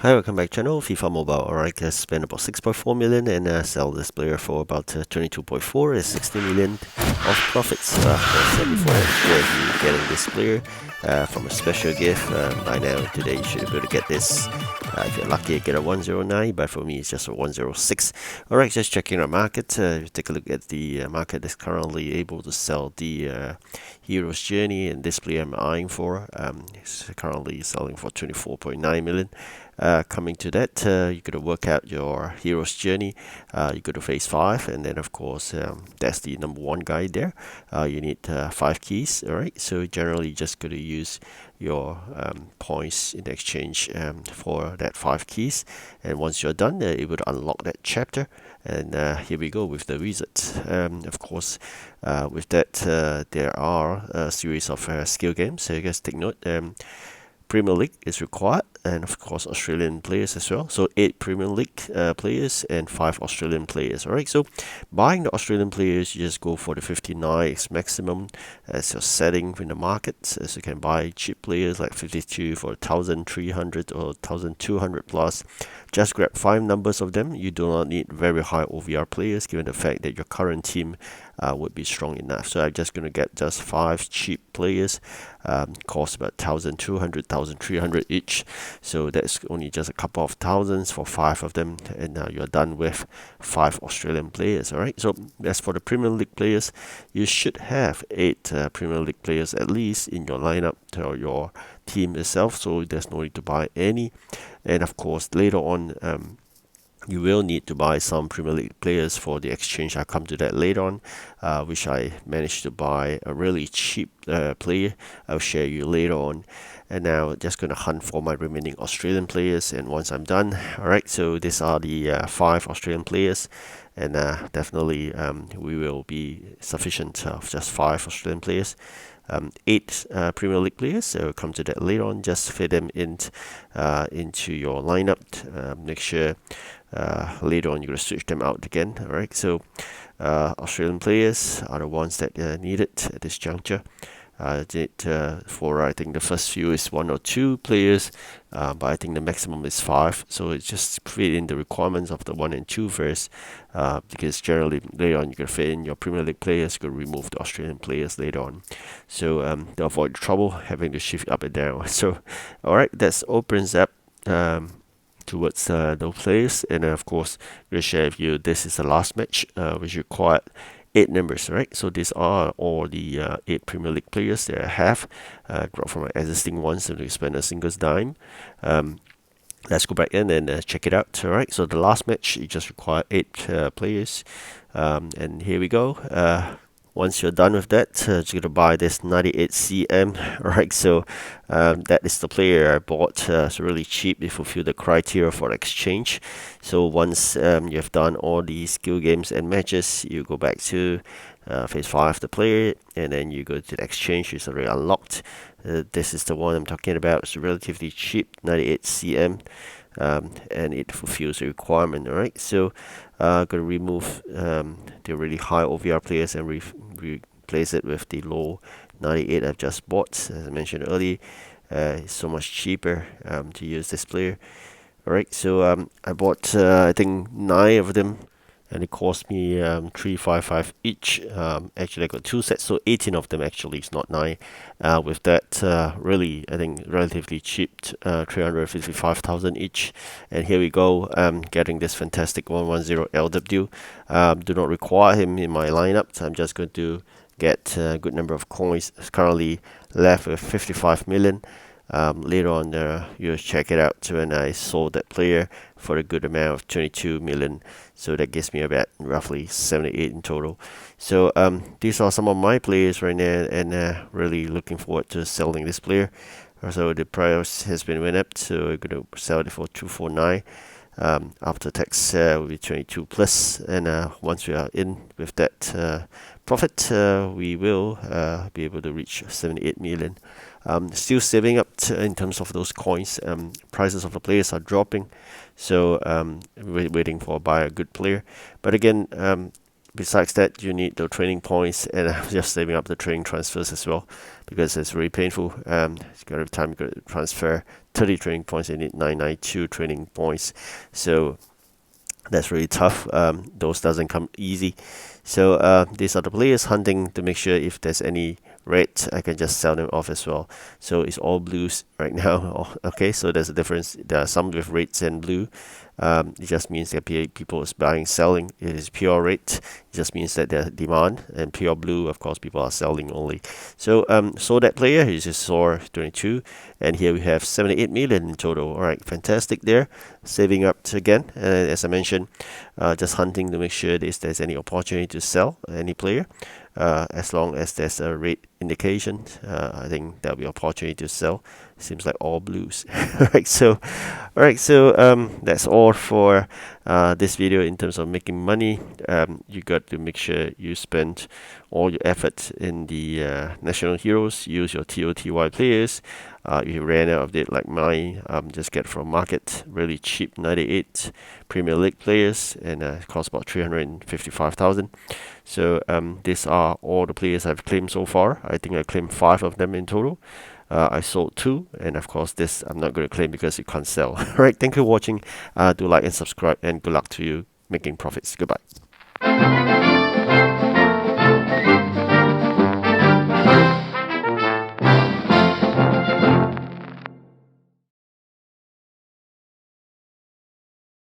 Hi, welcome back channel, Fifa Mobile. Alright, I spent about 6.4 million and sell this player for about 22.4 is 60 million of profits. As I said before, if you're getting this player from a special gift by now, today you should be able to get this. If you're lucky, you get a 109, but for me, it's just a 106. Alright, just checking our market. Take a look at the market that's currently able to sell the Hero's Journey, and this player I'm eyeing for. It's currently selling for 24.9 million. Coming to that, you got to work out your hero's journey. You go to phase 5, and then of course that's the number one guide there. You need 5 keys. All right, so generally just got to use your points in exchange for that 5 keys, and once you're done, you're able to unlock that chapter. And here we go with the results. Of course, with that, there are a series of skill games, so you guys take note. Premier League is required, and of course Australian players as well. So 8 Premier League players and 5 Australian players. Alright, so buying the Australian players, you just go for the 59x maximum as your setting in the market. So you can buy cheap players like 52 for 1,300 or 1,200 plus. Just grab 5 numbers of them. You do not need very high OVR players, given the fact that your current team would be strong enough. So I'm just going to get just 5 cheap players. Cost about 1,200, 1,300 each. So that's only just a couple of thousands for 5 of them, and now you're done with 5 Australian players. Alright, so as for the Premier League players, you should have 8 Premier League players at least in your lineup or your team itself, so there's no need to buy any. And of course, later on, you will need to buy some Premier League players for the exchange. I'll come to that later on, which I managed to buy a really cheap player. I'll share you later on. And now just going to hunt for my remaining Australian players. And once I'm done, alright, so these are the 5 Australian players. And definitely we will be sufficient of just 5 Australian players. 8 Premier League players, so we'll come to that later on. Just fit them into your lineup. Make sure later on you're going to switch them out again. Alright, so Australian players are the ones that needed at this juncture. For I think the first few is 1 or 2 players, but I think the maximum is 5. So it's just fit in the requirements of the 1 and 2 first, because generally later on you can fit in your Premier League players, you can remove the Australian players later on. So to avoid trouble having to shift up and down. So alright, that opens up towards those players, and of course I'm going to share with you this is the last match which required 8 numbers, right? So these are all the 8 Premier League players that I have got from my existing ones, so you spend a single dime. Let's go back in and check it out. Alright, so the last match you just require 8 players, and here we go. Once you're done with that, you're going to buy this 98 cm. Alright, so that is the player I bought. It's really cheap. They fulfill the criteria for exchange. So once you have done all the skill games and matches, you go back to phase 5, the player, and then you go to the exchange. It's already unlocked. This is the one I'm talking about. It's relatively cheap, 98 cm. And it fulfills the requirement. Alright, so going to remove the really high OVR players and replace it with the low 98 I've just bought. As I mentioned earlier, it's so much cheaper to use this player. Alright, so I bought I think 9 of them, and it cost me 355 each. Actually I got 2 sets, so 18 of them actually. It's not 9. With that, really I think relatively cheap, 355,000 each. And here we go, getting this fantastic 110 LW. Do not require him in my lineup, so I'm just going to get a good number of coins. It's currently left with 55 million. Later on, you'll check it out when I sold that player for a good amount of 22 million. So that gives me about roughly 78 in total. So these are some of my players right now, and really looking forward to selling this player. So the price has been went up, so we're going to sell it for 249. After tax will be 22 plus, and once we are in with that profit, we will be able to reach 78 million. Still saving up in terms of those coins. Prices of the players are dropping, so waiting for a buy a good player. But again, besides that, you need the training points, and I'm just saving up the training transfers as well because it's really painful. Every time you got to transfer 30 training points, you need 992 training points. So that's really tough. Those doesn't come easy. So these are the players hunting to make sure if there's any red, I can just sell them off as well. So it's all blues right now. Okay, so there's a difference. There are some with reds and blue. It just means that people is buying, selling. It is pure red. It just means that there's demand, and pure blue, of course, people are selling only. So so that player, he just saw 22, and here we have 78 million in total. All right, fantastic there. Saving up again, as I mentioned, just hunting to make sure there's any opportunity to sell any player. As long as there's a rate indication, I think there'll be opportunity to sell. Seems like all blues. All right, so that's all for this video in terms of making money. You got to make sure you spend all your effort in the national heroes. Use your TOTY players. If you ran out of it like mine, just get from market, really cheap 98 Premier League players, and it costs about 355,000. So these are all the players I've claimed so far. I think I claimed 5 of them in total. I sold 2, and of course this I'm not going to claim because you can't sell. Alright, thank you for watching. Do like and subscribe, and good luck to you making profits. Goodbye.